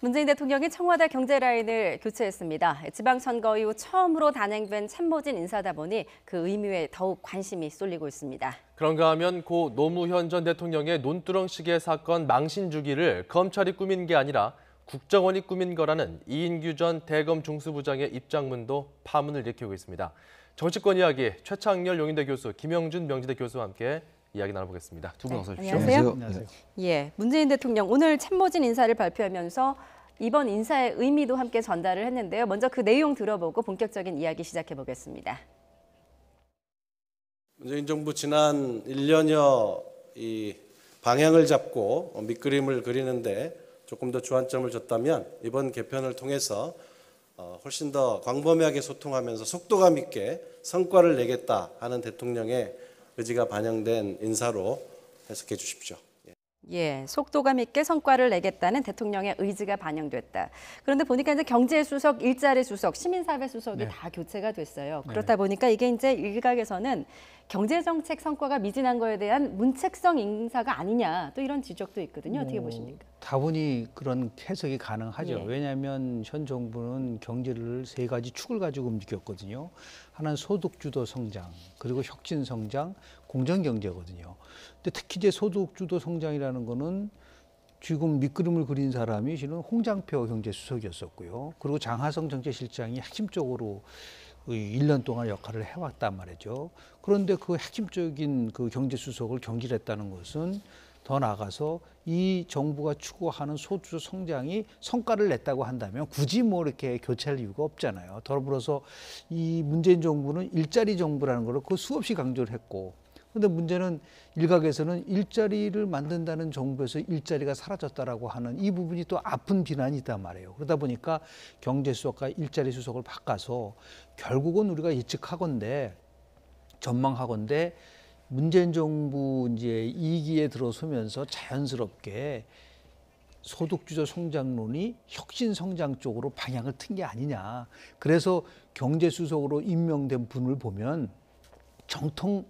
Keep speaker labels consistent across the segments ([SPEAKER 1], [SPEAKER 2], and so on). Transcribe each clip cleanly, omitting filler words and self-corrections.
[SPEAKER 1] 문재인 대통령이 청와대 경제 라인을 교체했습니다. 지방선거 이후 처음으로 단행된 참모진 인사다 보니 그 의미에 더욱 관심이 쏠리고 있습니다.
[SPEAKER 2] 그런가 하면 고 노무현 전 대통령의 논두렁 시계 사건 망신 주기를 검찰이 꾸민 게 아니라 국정원이 꾸민 거라는 이인규 전 대검 중수부장의 입장문도 파문을 일으키고 있습니다. 정치권 이야기 최창렬 용인대 교수, 김영준 명지대 교수와 함께 이야기 나눠보겠습니다. 두 분 어서 오십시오.
[SPEAKER 1] 안녕하세요. 예, 문재인 대통령 오늘 참모진 인사를 발표하면서 이번 인사의 의미도 함께 전달을 했는데요. 먼저 그 내용 들어보고 본격적인 이야기 시작해 보겠습니다.
[SPEAKER 3] 문재인 정부 지난 1년여 이 방향을 잡고 밑그림을 그리는데 조금 더 주안점을 줬다면 이번 개편을 통해서 훨씬 더 광범위하게 소통하면서 속도감 있게 성과를 내겠다 하는 대통령의 의지가 반영된 인사로 해석해 주십시오.
[SPEAKER 1] 예, 속도감 있게 성과를 내겠다는 대통령의 의지가 반영됐다. 그런데 보니까 이제 경제수석, 일자리 수석, 시민사회 수석이 다 교체가 됐어요. 그렇다 보니까 이게 이제 일각에서는 경제정책 성과가 미진한 거에 대한 문책성 인사가 아니냐, 또 이런 지적도 있거든요. 어떻게 보십니까?
[SPEAKER 4] 다분히 그런 해석이 가능하죠.
[SPEAKER 1] 예.
[SPEAKER 4] 왜냐하면 현 정부는 경제를 세 가지 축을 가지고 움직였거든요. 하나는 소득주도 성장, 그리고 혁신 성장, 공정 경제거든요. 근데 특히 이제 소득주도 성장이라는 거는 지금 밑그림을 그린 사람이 실은 홍장표 경제수석이었었고요. 그리고 장하성 정책실장이 핵심적으로 1년 동안 역할을 해왔단 말이죠. 그런데 그 핵심적인 그 경제수석을 경질했다는 것은 더 나아가서 이 정부가 추구하는 소득주도 성장이 성과를 냈다고 한다면 굳이 뭐 이렇게 교체할 이유가 없잖아요. 더불어서 이 문재인 정부는 일자리 정부라는 걸 그 수없이 강조를 했고, 그런데 문제는 일각에서는 일자리를 만든다는 정부에서 일자리가 사라졌다라고 하는 이 부분이 또 아픈 비난이 있단 말이에요. 그러다 보니까 경제수석과 일자리 수석을 바꿔서 결국은 우리가 예측하건대, 전망하건대 문재인 정부 이제 2기에 들어서면서 자연스럽게 소득주도 성장론이 혁신 성장 쪽으로 방향을 튼 게 아니냐. 그래서 경제수석으로 임명된 분을 보면 정통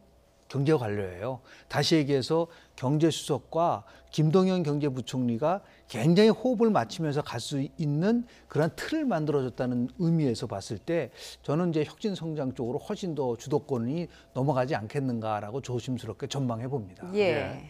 [SPEAKER 4] 경제관료예요. 다시 얘기해서 경제수석과 김동연 경제부총리가 굉장히 호흡을 맞추면서 갈 수 있는 그런 틀을 만들어줬다는 의미에서 봤을 때 저는 이제 혁신 성장 쪽으로 훨씬 더 주도권이 넘어가지 않겠는가라고 조심스럽게 전망해 봅니다.
[SPEAKER 1] 예.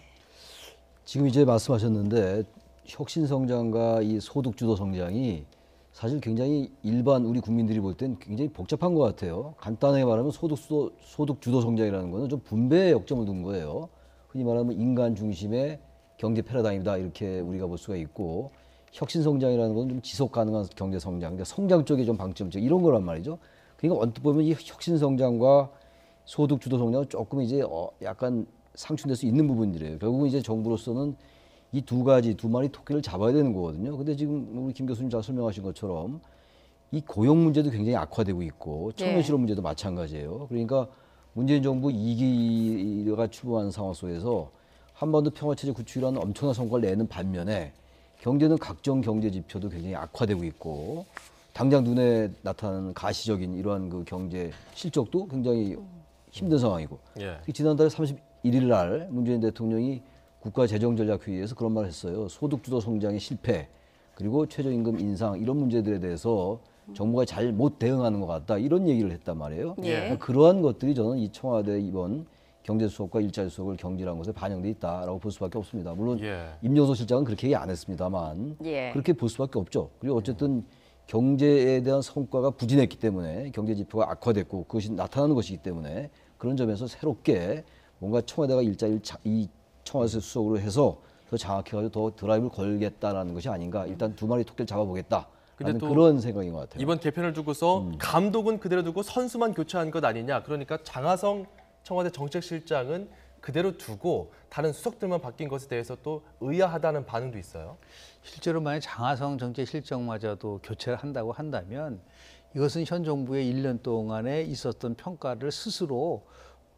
[SPEAKER 5] 지금 이제 말씀하셨는데 혁신 성장과 이 소득 주도 성장이 사실 굉장히 일반 우리 국민들이 볼 땐 굉장히 복잡한 것 같아요. 간단하게 말하면 소득 주도 성장이라는 거는 좀 분배에 역점을 둔 거예요. 흔히 말하면 인간 중심의 경제 패러다임이다 이렇게 우리가 볼 수가 있고, 혁신 성장이라는 건 좀 지속 가능한 경제 성장, 그러니까 성장 쪽에 좀 방점적 이런 거란 말이죠. 그러니까 언뜻 보면 이 혁신 성장과 소득 주도 성장은 조금 이제 약간 상충될 수 있는 부분들이에요. 결국은 이제 정부로서는 이 두 마리 토끼를 잡아야 되는 거거든요. 근데 지금 우리 김 교수님 잘 설명하신 것처럼 이 고용 문제도 굉장히 악화되고 있고 청년 실업 문제도 마찬가지예요. 그러니까 문재인 정부 2기가 출범하는 상황 속에서 한반도 평화체제 구축이라는 엄청난 성과를 내는 반면에 경제는 각종 경제 지표도 굉장히 악화되고 있고 당장 눈에 나타나는 가시적인 이러한 그 경제 실적도 굉장히 힘든 상황이고, 특히 지난달 31일 날 문재인 대통령이 국가재정전략회의에서 그런 말을 했어요. 소득주도 성장의 실패, 그리고 최저임금 인상 이런 문제들에 대해서 정부가 잘 못 대응하는 것 같다 이런 얘기를 했단 말이에요. 그러한 것들이 저는 이 청와대 이번 경제수석과 일자리 수석을 경질한 것에 반영돼 있다라고 볼 수밖에 없습니다. 물론 임종석 실장은 그렇게 얘기 안 했습니다만 그렇게 볼 수밖에 없죠. 그리고 어쨌든 경제에 대한 성과가 부진했기 때문에 경제 지표가 악화됐고 그것이 나타나는 것이기 때문에 그런 점에서 새롭게 뭔가 청와대가 이 청와대 수석으로 해서 더 장악해가지고 더 드라이브를 걸겠다라는 것이 아닌가. 일단 두 마리 토끼를 잡아보겠다. 라는 그런 생각인 것 같아요.
[SPEAKER 2] 이번 개편을 두고서 감독은 그대로 두고 선수만 교체한 것 아니냐. 그러니까 장하성 청와대 정책실장은 그대로 두고 다른 수석들만 바뀐 것에 대해서 또 의아하다는 반응도 있어요.
[SPEAKER 4] 실제로 만약 장하성 정책실장마저도 교체를 한다고 한다면 이것은 현 정부의 1년 동안에 있었던 평가를 스스로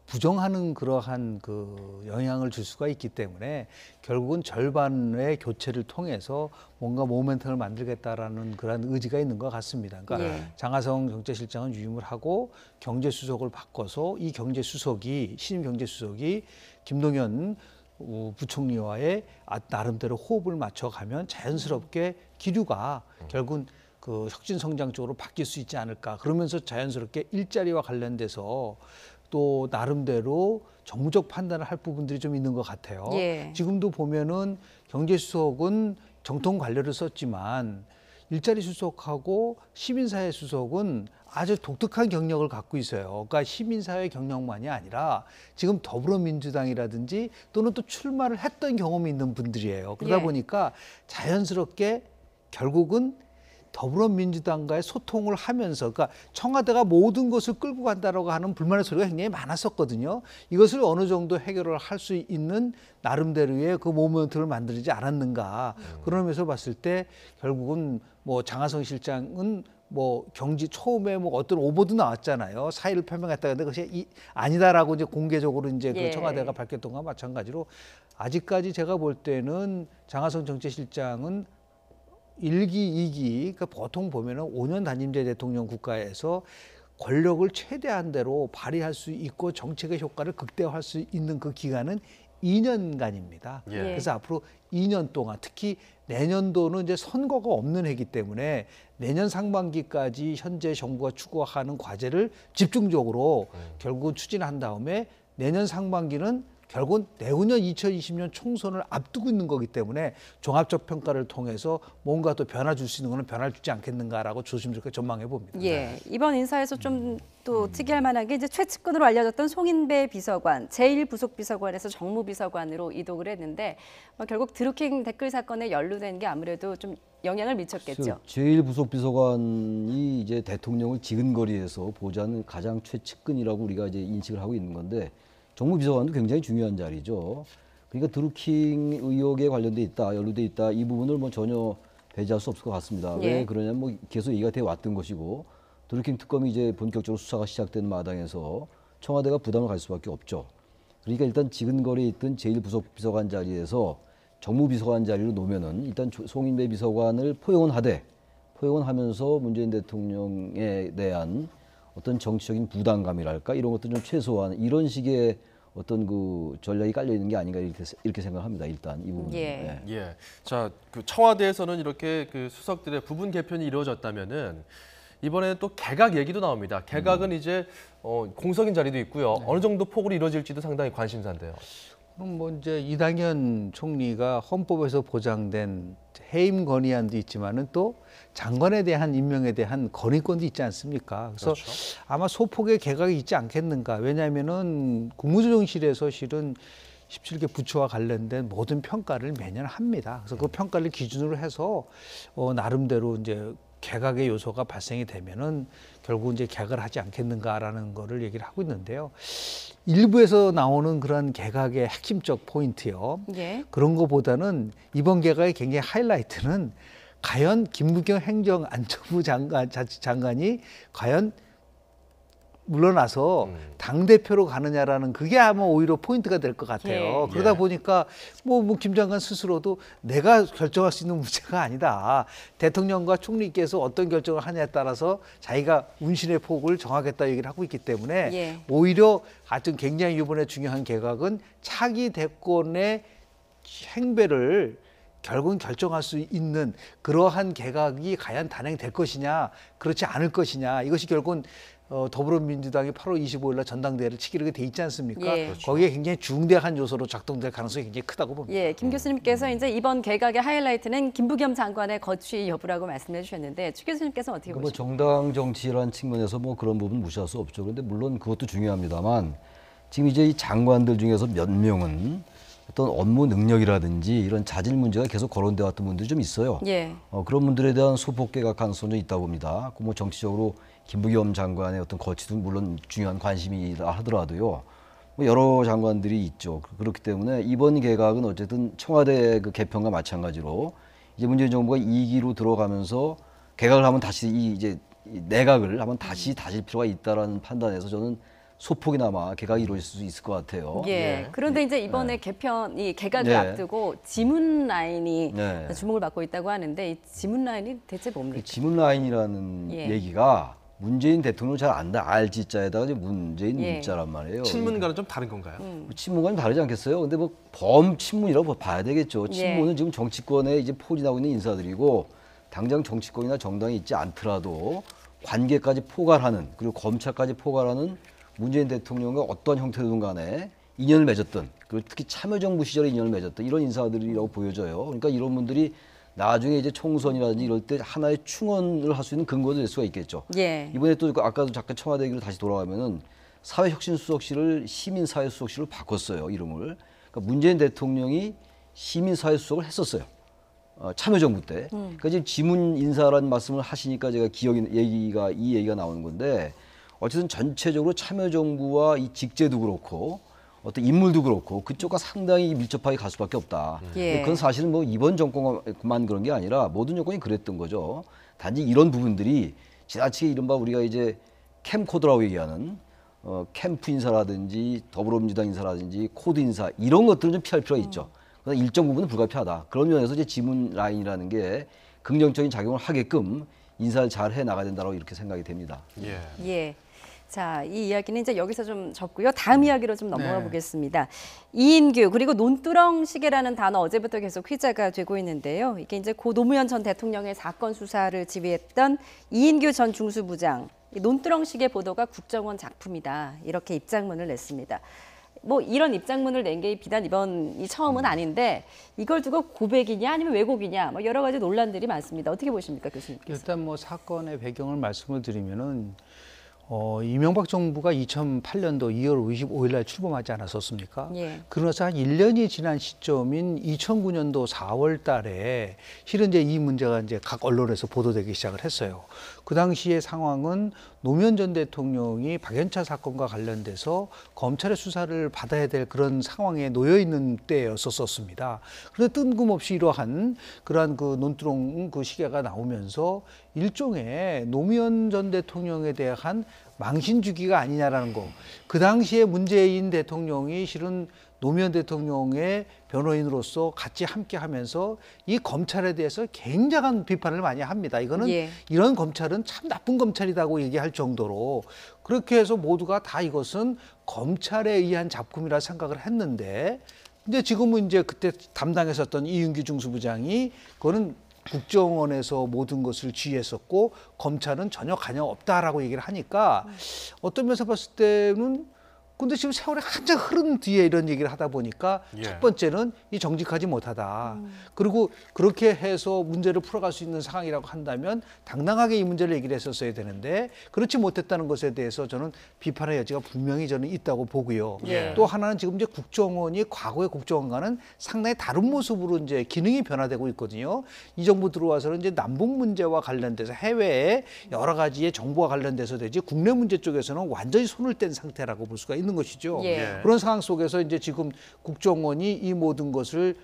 [SPEAKER 4] 부정하는 그러한 그 영향을 줄 수가 있기 때문에 결국은 절반의 교체를 통해서 뭔가 모멘텀을 만들겠다라는 그런 의지가 있는 것 같습니다. 그러니까 장하성 경제실장은 유임을 하고 경제수석을 바꿔서 이 경제수석이 신임 경제수석이 김동연 부총리와의 나름대로 호흡을 맞춰가면 자연스럽게 기류가 결국은 그 혁신 성장 쪽으로 바뀔 수 있지 않을까. 그러면서 자연스럽게 일자리와 관련돼서 또 나름대로 정무적 판단을 할 부분들이 좀 있는 것 같아요.
[SPEAKER 1] 예.
[SPEAKER 4] 지금도 보면은 경제수석은 정통 관료를 썼지만 일자리 수석하고 시민사회 수석은 아주 독특한 경력을 갖고 있어요. 그러니까 시민사회 경력만이 아니라 지금 더불어민주당이라든지 또는 또 출마를 했던 경험이 있는 분들이에요. 그러다
[SPEAKER 1] 예.
[SPEAKER 4] 보니까 자연스럽게 결국은 더불어민주당과의 소통을 하면서, 그러니까 청와대가 모든 것을 끌고 간다라고 하는 불만의 소리가 굉장히 많았었거든요. 이것을 어느 정도 해결을 할 수 있는 나름대로의 그 모멘트를 만들지 않았는가. 그런 면에서 봤을 때 결국은 뭐 장하성 실장은 뭐 경지 처음에 뭐 어떤 오보도 나왔잖아요. 사의를 표명했다. 근데 그것이 아니다라고 이제 공개적으로 이제
[SPEAKER 1] 예.
[SPEAKER 4] 그 청와대가 밝혔던 것과 마찬가지로 아직까지 제가 볼 때는 장하성 정책실장은 1기, 2기, 그러니까 보통 보면은 5년 단임제 대통령 국가에서 권력을 최대한대로 발휘할 수 있고 정책의 효과를 극대화할 수 있는 그 기간은 2년간입니다.
[SPEAKER 2] 예.
[SPEAKER 4] 그래서 앞으로 2년 동안 특히 내년도는 이제 선거가 없는 해이기 때문에 내년 상반기까지 현재 정부가 추구하는 과제를 집중적으로 결국 추진한 다음에 내년 상반기는 결국은 내후년 2020년 총선을 앞두고 있는 거기 때문에 종합적 평가를 통해서 뭔가 또 변화 줄 수 있는 거는 변화를 주지 않겠는가라고 조심스럽게 전망해 봅니다.
[SPEAKER 1] 예, 이번 인사에서 좀 또 특이할 만한 게 이제 최측근으로 알려졌던 송인배 비서관, 제1부속비서관에서 정무비서관으로 이동을 했는데 결국 드루킹 댓글 사건에 연루된 게 아무래도 좀 영향을 미쳤겠죠.
[SPEAKER 5] 제일 부속 비서관이 이제 대통령을 지근거리에서 보좌하는 가장 최측근이라고 우리가 이제 인식을 하고 있는 건데 정무비서관도 굉장히 중요한 자리죠. 그러니까 드루킹 의혹에 관련돼 있다, 연루돼 있다 이 부분을 뭐 전혀 배제할 수 없을 것 같습니다.
[SPEAKER 1] 예.
[SPEAKER 5] 왜 그러냐면 뭐 계속 얘기가 돼 왔던 것이고 드루킹 특검이 이제 본격적으로 수사가 시작된 마당에서 청와대가 부담을 갈 수밖에 없죠. 그러니까 일단 지근거리에 있던 제1부속비서관 자리에서 정무비서관 자리로 놓으면은 일단 송인배 비서관을 포용은 하면서 문재인 대통령에 대한 어떤 정치적인 부담감이랄까 이런 것도 좀 최소화하는 이런 식의 어떤 그 전략이 깔려 있는 게 아닌가 이렇게 생각합니다. 일단 이 부분.
[SPEAKER 1] 예.
[SPEAKER 2] 예. 자, 그 청와대에서는 이렇게 그 수석들의 부분 개편이 이루어졌다면은 이번에는 또 개각 얘기도 나옵니다. 개각은 이제 공석인 자리도 있고요. 어느 정도 폭으로 이루어질지도 상당히 관심사인데요.
[SPEAKER 4] 그럼 뭐 이제 이당현 총리가 헌법에서 보장된 해임 건의안도 있지만은 또 장관에 대한 임명에 대한 건의권도 있지 않습니까? 그래서
[SPEAKER 2] 그렇죠.
[SPEAKER 4] 아마 소폭의 개각이 있지 않겠는가. 왜냐하면은 국무조정실에서 실은 17개 부처와 관련된 모든 평가를 매년 합니다. 그래서 그 평가를 기준으로 해서 나름대로 이제 개각의 요소가 발생이 되면은 결국 이제 개각을 하지 않겠는가라는 거를 얘기를 하고 있는데요. 일부에서 나오는 그런 개각의 핵심적 포인트요.
[SPEAKER 1] 예.
[SPEAKER 4] 그런 것보다는 이번 개각의 굉장히 하이라이트는 과연 김부겸 행정안전부 자치장관이 과연 물러나서 당대표로 가느냐라는 그게 아마 오히려 포인트가 될 것 같아요.
[SPEAKER 1] 예.
[SPEAKER 4] 그러다
[SPEAKER 2] 예.
[SPEAKER 4] 보니까 뭐 김 장관 스스로도 내가 결정할 수 있는 문제가 아니다. 대통령과 총리께서 어떤 결정을 하냐에 따라서 자기가 운신의 폭을 정하겠다 얘기를 하고 있기 때문에
[SPEAKER 1] 예.
[SPEAKER 4] 오히려 하여튼 굉장히 이번에 중요한 개각은 차기 대권의 행배를 결국은 결정할 수 있는 그러한 개각이 과연 단행될 것이냐 그렇지 않을 것이냐 이것이 결국은 더불어민주당이 8월 25일 날 전당대회를 치르게 돼 있지 않습니까?
[SPEAKER 1] 예. 그렇죠.
[SPEAKER 4] 거기에 굉장히 중대한 요소로 작동될 가능성이 굉장히 크다고 봅니다.
[SPEAKER 1] 예, 김 교수님께서 이제 이번 개각의 하이라이트는 김부겸 장관의 거취 여부라고 말씀해 주셨는데 추 교수님께서는 어떻게
[SPEAKER 5] 뭐
[SPEAKER 1] 보십니까?
[SPEAKER 5] 정당 정치라는 측면에서 뭐 그런 부분 무시할 수 없죠. 그런데 물론 그것도 중요합니다만 지금 이제 이 장관들 중에서 몇 명은 어떤 업무 능력이라든지 이런 자질 문제가 계속 거론돼 왔던 분들이 좀 있어요.
[SPEAKER 1] 예.
[SPEAKER 5] 그런 분들에 대한 소폭 개각 가능성도 있다고 봅니다. 뭐 정치적으로 김부겸 장관의 어떤 거취도 물론 중요한 관심이라 하더라도요. 뭐 여러 장관들이 있죠. 그렇기 때문에 이번 개각은 어쨌든 청와대 그 개편과 마찬가지로 이제 문재인 정부가 2기로 들어가면서 개각을 하면 다시 이제 내각을 하면 다시 다질 필요가 있다라는 판단에서 저는 소폭이나마 개각이 이루어질 수 있을 것 같아요.
[SPEAKER 1] 예. 그런데 이제 이번에 개편이 개각을
[SPEAKER 5] 네.
[SPEAKER 1] 앞두고 지문 라인이
[SPEAKER 5] 네.
[SPEAKER 1] 주목을 받고 있다고 하는데 이 지문 라인이 대체
[SPEAKER 5] 그
[SPEAKER 1] 뭡니까?
[SPEAKER 5] 지문 라인이라는
[SPEAKER 1] 예.
[SPEAKER 5] 얘기가 문재인 대통령 잘 안다. 알지자에다가 이제 문재인
[SPEAKER 1] 예.
[SPEAKER 5] 문자란 말이에요.
[SPEAKER 2] 친문과는 좀 다른 건가요?
[SPEAKER 5] 친문과는 다르지 않겠어요? 근데 뭐 범친문이라고 봐야 되겠죠. 친문은 지금 정치권에 이제 포진하고 있는 인사들이고 당장 정치권이나 정당이 있지 않더라도 관계까지 포괄하는 그리고 검찰까지 포괄하는 문재인 대통령과 어떤 형태든 간에 인연을 맺었던 그리고 특히 참여정부 시절에 인연을 맺었던 이런 인사들이라고 보여져요. 그러니까 이런 분들이 나중에 이제 총선이라든지 이럴 때 하나의 충원을 할 수 있는 근거도 될 수가 있겠죠.
[SPEAKER 1] 예.
[SPEAKER 5] 이번에 또 아까도 잠깐 청와대 얘기로 다시 돌아가면은 사회혁신수석실을 시민사회수석실로 바꿨어요, 이름을. 그러니까 문재인 대통령이 시민사회수석을 했었어요. 참여정부 때. 그러니까 지금 지문 인사라는 말씀을 하시니까 제가 이 얘기가 나오는 건데 어쨌든 전체적으로 참여정부와 이 직제도 그렇고 어떤 인물도 그렇고 그쪽과 상당히 밀접하게 갈 수밖에 없다.
[SPEAKER 1] 예.
[SPEAKER 5] 그건 사실은 뭐 이번 정권만 그런 게 아니라 모든 정권이 그랬던 거죠. 단지 이런 부분들이 지나치게 이른바 우리가 이제 캠코더라고 얘기하는 캠프 인사라든지 더불어민주당 인사라든지 코드 인사 이런 것들은 좀 피할 필요가 있죠. 그러나 일정 부분은 불가피하다. 그런 면에서 이제 지문 라인이라는 게 긍정적인 작용을 하게끔 인사를 잘 해 나가야 된다고 이렇게 생각이 됩니다.
[SPEAKER 2] 예.
[SPEAKER 1] 예. 자, 이 이야기는 이제 여기서 좀 접고요. 다음 이야기로 좀 넘어가
[SPEAKER 4] 네.
[SPEAKER 1] 보겠습니다. 이인규 그리고 논두렁 시계라는 단어 어제부터 계속 회자가 되고 있는데요. 이게 이제 고 노무현 전 대통령의 사건 수사를 지휘했던 이인규 전 중수부장 이 논두렁 시계 보도가 국정원 작품이다. 이렇게 입장문을 냈습니다. 뭐 이런 입장문을 낸 게 비단 이번이 처음은 아닌데 이걸 두고 고백이냐 아니면 왜곡이냐 뭐 여러 가지 논란들이 많습니다. 어떻게 보십니까, 교수님께서?
[SPEAKER 4] 일단 뭐 사건의 배경을 말씀을 드리면은 이명박 정부가 2008년도 2월 25일 날 출범하지 않았었습니까?
[SPEAKER 1] 예.
[SPEAKER 4] 그러면서 한 1년이 지난 시점인 2009년도 4월 달에 실은 이제 이 문제가 이제 각 언론에서 보도되기 시작을 했어요. 그 당시의 상황은 노무현 전 대통령이 박연차 사건과 관련돼서 검찰의 수사를 받아야 될 그런 상황에 놓여 있는 때였었습니다. 그런데 뜬금없이 이러한 그러한 그 논두렁 그 시계가 나오면서 일종의 노무현 전 대통령에 대한 망신주기가 아니냐라는 거. 그 당시에 문재인 대통령이 실은 노무현 대통령의 변호인으로서 같이 함께 하면서 이 검찰에 대해서 굉장한 비판을 많이 합니다. 이거는
[SPEAKER 1] 예.
[SPEAKER 4] 이런 검찰은 참 나쁜 검찰이라고 얘기할 정도로 그렇게 해서 모두가 다 이것은 검찰에 의한 작품이라 생각을 했는데 근데 지금은 이제 그때 담당했었던 이인규 중수부장이 그거는 국정원에서 모든 것을 지휘했었고 검찰은 전혀 관여 없다라고 얘기를 하니까 어떤 면에서 봤을 때는 근데 지금 세월이 한참 흐른 뒤에 이런 얘기를 하다 보니까
[SPEAKER 2] 예.
[SPEAKER 4] 첫 번째는 이 정직하지 못하다. 그리고 그렇게 해서 문제를 풀어갈 수 있는 상황이라고 한다면 당당하게 이 문제를 얘기를 했었어야 되는데 그렇지 못했다는 것에 대해서 저는 비판의 여지가 분명히 저는 있다고 보고요.
[SPEAKER 2] 예.
[SPEAKER 4] 또 하나는 지금 이제 국정원이 과거의 국정원과는 상당히 다른 모습으로 이제 기능이 변화되고 있거든요. 이 정부 들어와서는 이제 남북 문제와 관련돼서 해외에 여러 가지의 정보와 관련돼서 되지 국내 문제 쪽에서는 완전히 손을 뗀 상태라고 볼 수가 있는 것이죠.
[SPEAKER 1] 예.
[SPEAKER 4] 그런 상황 속에서 이제 지금 국정원이 이 모든 것을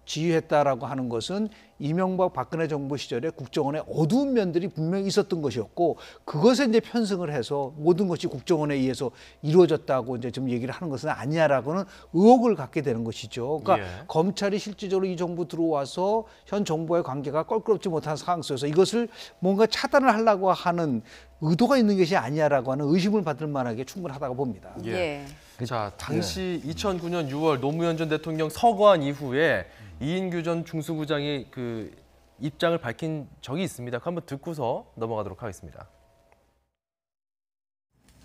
[SPEAKER 4] 지휘했다라고 하는 것은 이명박 박근혜 정부 시절에 국정원의 어두운 면들이 분명히 있었던 것이었고 그것에 이제 편승을 해서 모든 것이 국정원에 의해서 이루어졌다고 이제 좀 얘기를 하는 것은 아니냐라고는 의혹을 갖게 되는 것이죠. 그러니까
[SPEAKER 2] 예.
[SPEAKER 4] 검찰이 실질적으로 이 정부 들어와서 현 정부와의 관계가 껄끄럽지 못한 상황 속에서 이것을 뭔가 차단을 하려고 하는 의도가 있는 것이 아니냐라고 하는 의심을 받을 만하게 충분하다고 봅니다.
[SPEAKER 1] 예.
[SPEAKER 2] 자, 당시 2009년 6월 노무현 전 대통령 서거한 이후에 이인규 전 중수부장이 그 입장을 밝힌 적이 있습니다. 한번 듣고서 넘어가도록 하겠습니다.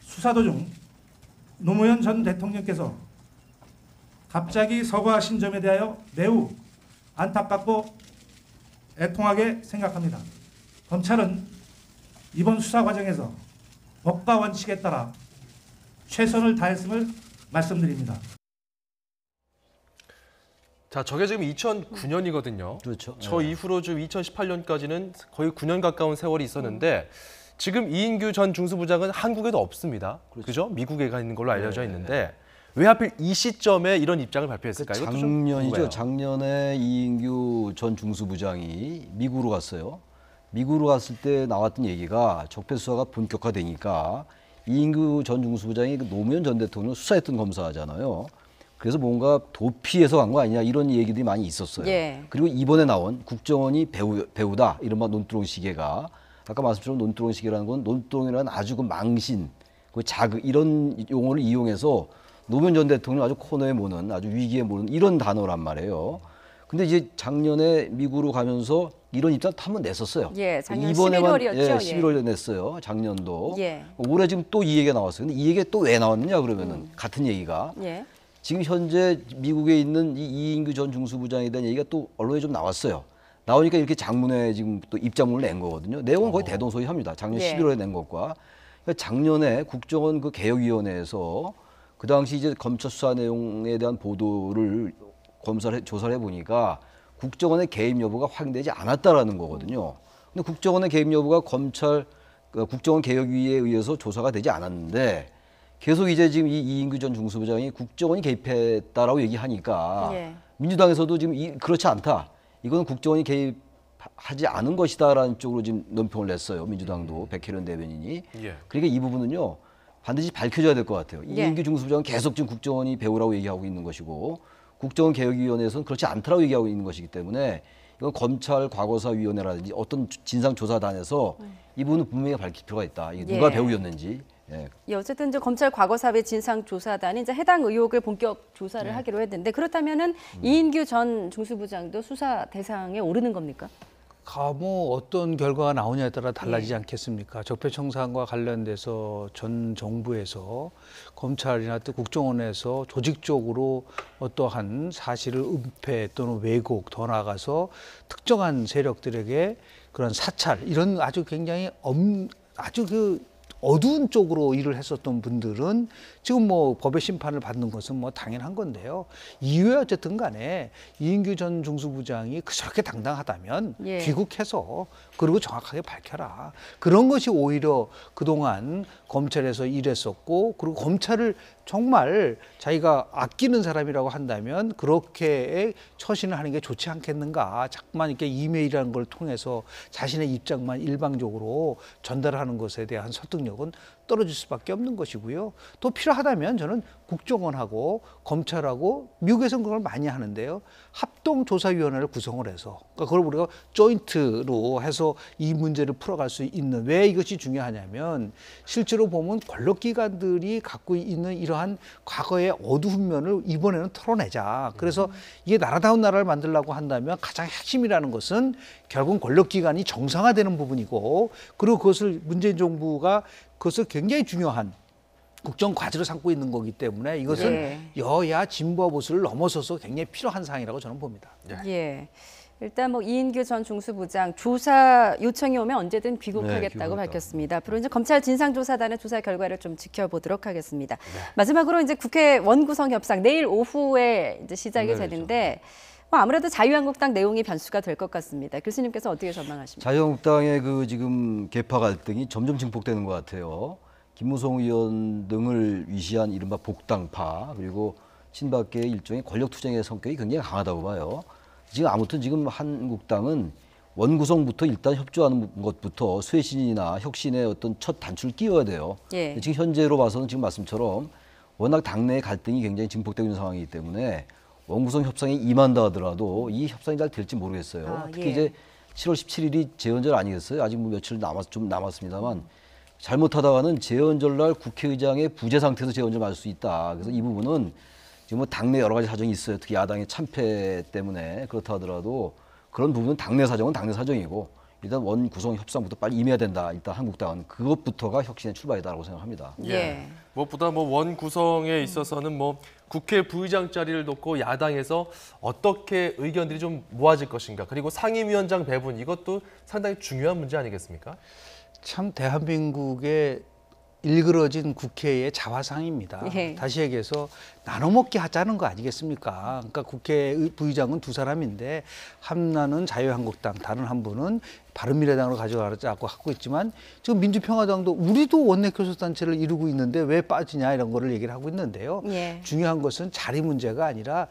[SPEAKER 6] 수사 도중 노무현 전 대통령께서 갑자기 서거하신 점에 대하여 매우 안타깝고 애통하게 생각합니다. 검찰은 이번 수사 과정에서 법과 원칙에 따라 최선을 다했음을 말씀드립니다.
[SPEAKER 2] 자, 저게 지금 2009년이거든요.
[SPEAKER 5] 그렇죠.
[SPEAKER 2] 저 이후로 좀 2018년까지는 거의 9년 가까운 세월이 있었는데 지금 이인규 전 중수부장은 한국에도 없습니다. 그죠? 미국에 가 있는 걸로 알려져 있는데 왜 하필 이 시점에 이런 입장을 발표했을까요? 이것도 좀
[SPEAKER 5] 작년이죠.
[SPEAKER 2] 궁금해요.
[SPEAKER 5] 작년에 이인규 전 중수부장이 미국으로 갔어요. 미국으로 갔을 때 나왔던 얘기가 적폐 수사가 본격화되니까 이인규 전 중수부장이 그 노무현 전 대통령 수사했던 검사잖아요. 그래서 뭔가 도피해서 간 거 아니냐 이런 얘기들이 많이 있었어요.
[SPEAKER 1] 예.
[SPEAKER 5] 그리고 이번에 나온 국정원이 배우다 이른바 논두렁 시계가 아까 말씀처럼 논두렁식이라는 건 논두렁이라는 아주 그 망신, 그 자극 이런 용어를 이용해서 노무현 전 대통령 아주 코너에 모는 아주 위기에 모는 이런 단어란 말이에요. 근데 이제 작년에 미국으로 가면서 이런 입장 한번 냈었어요.
[SPEAKER 1] 예, 작년
[SPEAKER 5] 이번에만
[SPEAKER 1] 11월이었죠.
[SPEAKER 5] 예, 11월에 냈어요. 작년도.
[SPEAKER 1] 예.
[SPEAKER 5] 올해 지금 또 이 얘기가 나왔어요. 근데 이 얘기가 또 왜 나왔느냐 그러면은 같은 얘기가
[SPEAKER 1] 예.
[SPEAKER 5] 지금 현재 미국에 있는 이 이인규 전 중수부장에 대한 얘기가 또 언론에 좀 나왔어요. 나오니까 이렇게 장문에 지금 또 입장문을 낸 거거든요. 내용은 거의 대동소이합니다. 작년
[SPEAKER 1] 네.
[SPEAKER 5] 11월에 낸 것과 그러니까 작년에 국정원 그 개혁위원회에서 그 당시 이제 검찰 수사 내용에 대한 보도를 조사를 해보니까 국정원의 개입 여부가 확인되지 않았다라는 거거든요. 근데 국정원의 개입 여부가 국정원 개혁위에 의해서 조사가 되지 않았는데 계속 이제 지금 이 이인규 전 중수부장이 국정원이 개입했다라고 얘기하니까
[SPEAKER 1] 예.
[SPEAKER 5] 민주당에서도 지금 그렇지 않다. 이거는 국정원이 개입하지 않은 것이다라는 쪽으로 지금 논평을 냈어요. 민주당도 백혜련 대변인이.
[SPEAKER 2] 예.
[SPEAKER 5] 그러니까 이 부분은요 반드시 밝혀져야 될 것 같아요.
[SPEAKER 1] 예.
[SPEAKER 5] 이인규 중수부장은 계속 지금 국정원이 배우라고 얘기하고 있는 것이고 국정원 개혁위원회에서는 그렇지 않다라고 얘기하고 있는 것이기 때문에 이건 검찰 과거사위원회라든지 어떤 진상조사단에서 이 부분은 분명히 밝힐 필요가 있다. 이게 누가
[SPEAKER 1] 예.
[SPEAKER 5] 배우였는지. 예.
[SPEAKER 1] 예, 어쨌든 이제 검찰 과거사회 진상조사단이 이제 해당 의혹을 본격 조사를 하기로 했는데 그렇다면은 이인규 전 중수부장도 수사 대상에 오르는 겁니까?
[SPEAKER 4] 뭐 어떤 결과가 나오냐에 따라 달라지지 않겠습니까? 적폐청산과 관련돼서 전 정부에서 검찰이나 또 국정원에서 조직적으로 어떠한 사실을 은폐 또는 왜곡 더 나아가서 특정한 세력들에게 그런 사찰 이런 아주 굉장히 아주 그 어두운 쪽으로 일을 했었던 분들은 지금 뭐 법의 심판을 받는 것은 뭐 당연한 건데요. 이후에 어쨌든 간에 이인규 전 중수부장이 그렇게 당당하다면
[SPEAKER 1] 예.
[SPEAKER 4] 귀국해서 그리고 정확하게 밝혀라. 그런 것이 오히려 그동안 검찰에서 일했었고 그리고 검찰을 정말 자기가 아끼는 사람이라고 한다면 그렇게 처신을 하는 게 좋지 않겠는가. 자꾸만 이렇게 이메일이라는 걸 통해서 자신의 입장만 일방적으로 전달하는 것에 대한 설득력은 떨어질 수밖에 없는 것이고요. 또 필요하다면 저는 국정원하고 검찰하고 미국에서는 그걸 많이 하는데요. 합동조사위원회를 구성을 해서 그러니까 그걸 우리가 조인트로 해서 이 문제를 풀어갈 수 있는 왜 이것이 중요하냐면 실제로 보면 권력기관들이 갖고 있는 이러한 과거의 어두운 면을 이번에는 털어내자. 그래서 이게 나라다운 나라를 만들려고 한다면 가장 핵심이라는 것은 결국은 권력기관이 정상화되는 부분이고 그리고 그것을 문재인 정부가 그것을 굉장히 중요한 국정 과제로 삼고 있는 거기 때문에 이것은
[SPEAKER 1] 네.
[SPEAKER 4] 여야 진보와 보수를 넘어서서 굉장히 필요한 사항이라고 저는 봅니다.
[SPEAKER 1] 예. 일단 뭐 이인규 전 중수부장 조사 요청이 오면 언제든 귀국하겠다고
[SPEAKER 5] 귀국하겠다.
[SPEAKER 1] 밝혔습니다. 앞으로 이제 검찰 진상조사단의 조사 결과를 좀 지켜보도록 하겠습니다. 마지막으로 이제 국회 원구성 협상 내일 오후에 이제 시작이 되는데 뭐 아무래도 자유한국당 내용이 변수가 될 것 같습니다. 교수님께서 어떻게 전망하십니까?
[SPEAKER 5] 자유한국당의 그 지금 계파 갈등이 점점 증폭되는 것 같아요. 김무성 의원 등을 위시한 이른바 복당파 그리고 친박계의 일종의 권력투쟁의 성격이 굉장히 강하다고 봐요. 지금 아무튼 지금 한국당은 원구성부터 일단 협조하는 것부터 쇄신이나 혁신의 어떤 첫 단추를 끼워야 돼요.
[SPEAKER 1] 예.
[SPEAKER 5] 지금 현재로 봐서는 지금 말씀처럼 워낙 당내의 갈등이 굉장히 증폭되고 있는 상황이기 때문에 원구성 협상에 임한다 하더라도 이 협상이 잘 될지 모르겠어요.
[SPEAKER 1] 아,
[SPEAKER 5] 특히
[SPEAKER 1] 예.
[SPEAKER 5] 이제 7월 17일이 재헌절 아니겠어요? 아직 뭐 며칠 좀 남았습니다만 잘못하다가는 재헌절 날 국회의장의 부재 상태에서 재헌절 맞을 수 있다. 그래서 이 부분은 지금 뭐 당내 여러 가지 사정이 있어요. 특히 야당의 참패 때문에 그렇다 하더라도 그런 부분은 당내 사정은 당내 사정이고 일단 원구성 협상부터 빨리 임해야 된다. 일단 한국당은 그것부터가 혁신의 출발이다라고 생각합니다.
[SPEAKER 1] 예.
[SPEAKER 2] 무엇보다 뭐 원 구성에 있어서는 뭐 국회 부의장 자리를 놓고 야당에서 어떻게 의견들이 좀 모아질 것인가 그리고 상임위원장 배분 이것도 상당히 중요한 문제 아니겠습니까?
[SPEAKER 4] 참 대한민국의 일그러진 국회의 자화상입니다.
[SPEAKER 1] 예.
[SPEAKER 4] 다시 얘기해서 나눠먹기 하자는 거 아니겠습니까? 그러니까 국회 부의장은 두 사람인데 하나는 자유한국당, 다른 한 분은 바른미래당으로 가져가자고 하고 있지만 지금 민주평화당도 우리도 원내교섭단체를 이루고 있는데 왜 빠지냐 이런 거를 얘기를 하고 있는데요.
[SPEAKER 1] 예.
[SPEAKER 4] 중요한 것은 자리 문제가 아니라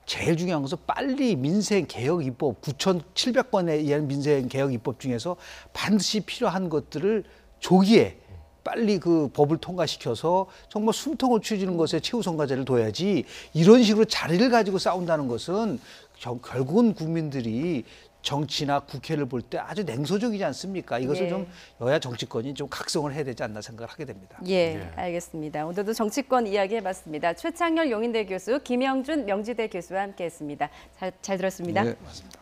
[SPEAKER 4] 제일 중요한 것은 빨리 민생개혁 입법 9,700건에 의한 민생개혁 입법 중에서 반드시 필요한 것들을 조기에 빨리 그 법을 통과시켜서 정말 숨통을 트이는 것에 최우선과제를 둬야지 이런 식으로 자리를 가지고 싸운다는 것은 결국은 국민들이 정치나 국회를 볼 때 아주 냉소적이지 않습니까? 이것을
[SPEAKER 1] 예.
[SPEAKER 4] 좀 여야 정치권이 좀 각성을 해야 되지 않나 생각을 하게 됩니다.
[SPEAKER 1] 예, 알겠습니다. 오늘도 정치권 이야기해봤습니다. 최창렬 용인대 교수, 김영준 명지대 교수와 함께했습니다. 잘 들었습니다.
[SPEAKER 5] 네, 맞습니다.